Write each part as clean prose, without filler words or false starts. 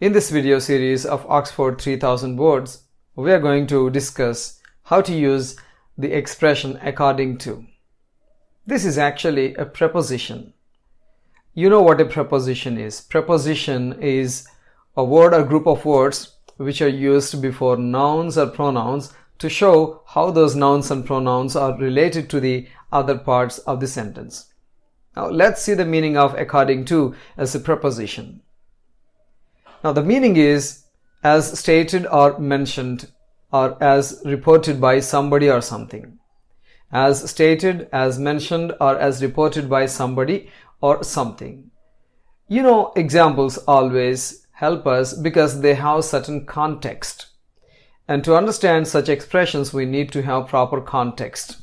In this video series of Oxford 3000 words, we are going to discuss how to use the expression according to. This is actually a preposition. You know what a preposition is. Preposition is a word or group of words which are used before nouns or pronouns to show how those nouns and pronouns are related to the other parts of the sentence. Now let's see the meaning of according to as a preposition. Now the meaning is as stated or mentioned or as reported by somebody or something. As stated, as mentioned, or as reported by somebody or something. You know, examples always help us because they have certain context. And to understand such expressions, we need to have proper context.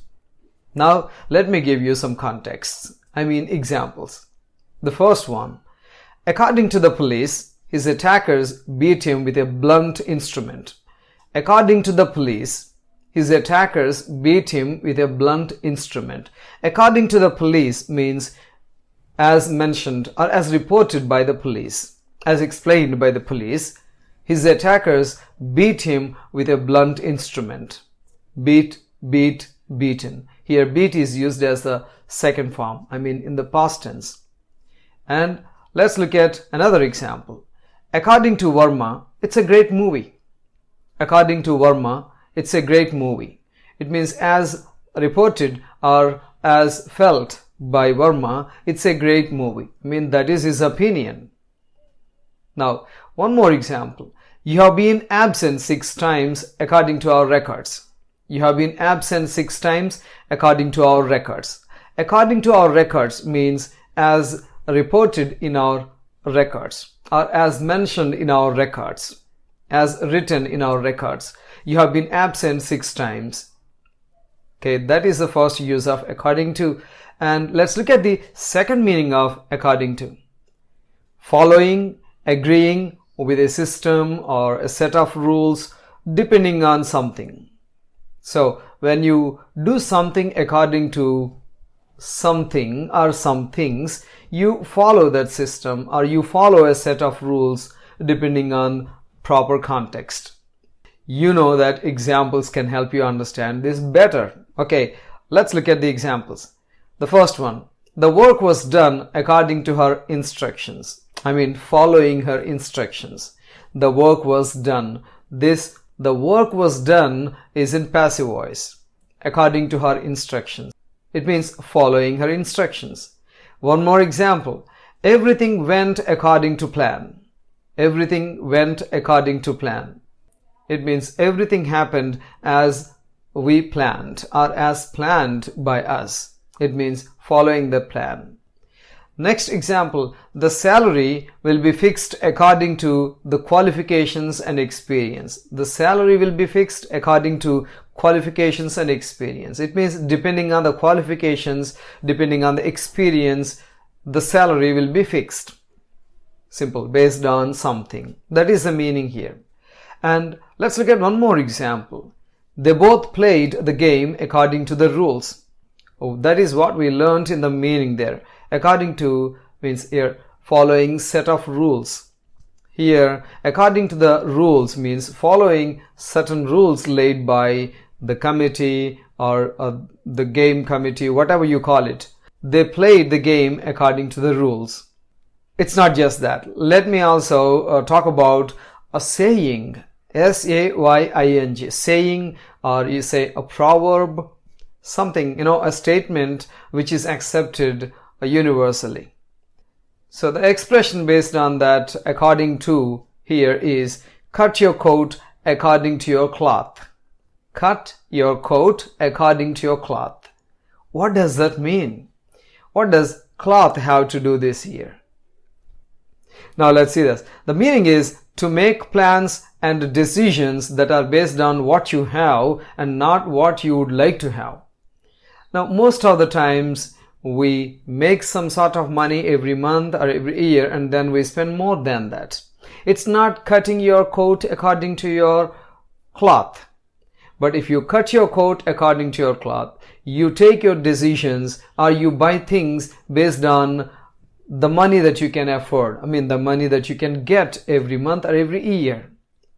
Now, let me give you some contexts. Examples. The first one. According to the police, his attackers beat him with a blunt instrument. According to the police, his attackers beat him with a blunt instrument. According to the police means as mentioned or as reported by the police, as explained by the police, his attackers beat him with a blunt instrument. Beat, beaten. Here beat is used as the second form, in the past tense. And let's look at another example. According to Verma, it's a great movie. According to Verma, it's a great movie. It means as reported or as felt by Verma, it's a great movie. That is his opinion. Now, one more example. You have been absent 6 times according to our records. You have been absent 6 times according to our records. According to our records means as reported in our records or as mentioned in our records, as written in our records. You have been absent 6 times. Okay, that is the first use of according to. And let's look at the second meaning of according to. Following, agreeing with a system or a set of rules depending on something. So when you do something according to something or some things, you follow that system or you follow a set of rules depending on proper context. You know that examples can help you understand this better. Okay, let's look at the examples. The first one, the work was done according to her instructions. Following her instructions. The work was done. The work was done is in passive voice. According to her instructions. It means following her instructions. One more example. Everything went according to plan. Everything went according to plan. It means everything happened as we planned or as planned by us. It means following the plan. Next example, the salary will be fixed according to the qualifications and experience. The salary will be fixed according to qualifications and experience. It means depending on the qualifications, depending on the experience, the salary will be fixed. Simple, based on something. That is the meaning here. And let's look at one more example. They both played the game according to the rules. That is what we learned in the meaning there. According to means here following set of rules. Here according to the rules means following certain rules laid by the committee or the game committee, whatever you call it. They played the game according to the rules. It's not just that. Let me also talk about a saying. S-A-Y-I-N-G. Saying, or you say a proverb, something, a statement which is accepted universally. So the expression based on that according to here is cut your coat according to your cloth. Cut your coat according to your cloth. What does that mean? What does cloth have to do this here? Now let's see this. The meaning is to make plans and decisions that are based on what you have and not what you would like to have. Now most of the times we make some sort of money every month or every year and then we spend more than that. It's not cutting your coat according to your cloth. But if you cut your coat according to your cloth, you take your decisions or you buy things based on the money that you can afford. I mean, the money that you can get every month or every year.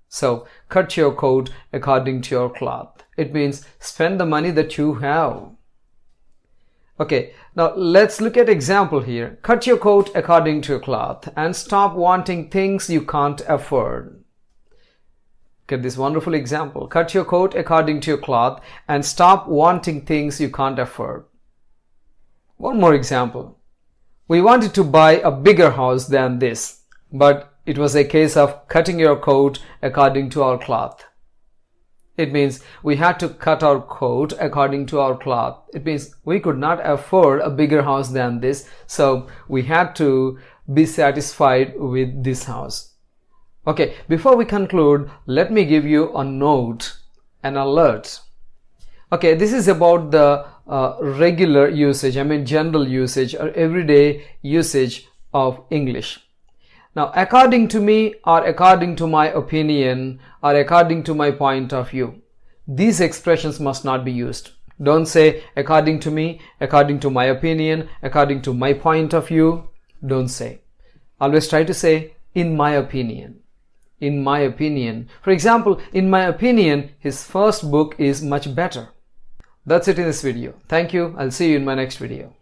So, cut your coat according to your cloth. It means spend the money that you have. Okay, now let's look at example here. Cut your coat according to your cloth and stop wanting things you can't afford. Get this wonderful example. Cut your coat according to your cloth and stop wanting things you can't afford. One more example. We wanted to buy a bigger house than this, but it was a case of cutting your coat according to our cloth. It means we had to cut our coat according to our cloth. It means we could not afford a bigger house than this, so we had to be satisfied with this house. Okay, before we conclude, let me give you a note, an alert. Okay, this is about the regular usage, general usage or everyday usage of English. Now, according to me or according to my opinion or according to my point of view, these expressions must not be used. Don't say according to me, according to my opinion, according to my point of view. Don't say. Always try to say in my opinion. In my opinion. For example, in my opinion, his first book is much better. That's it in this video. Thank you. I'll see you in my next video.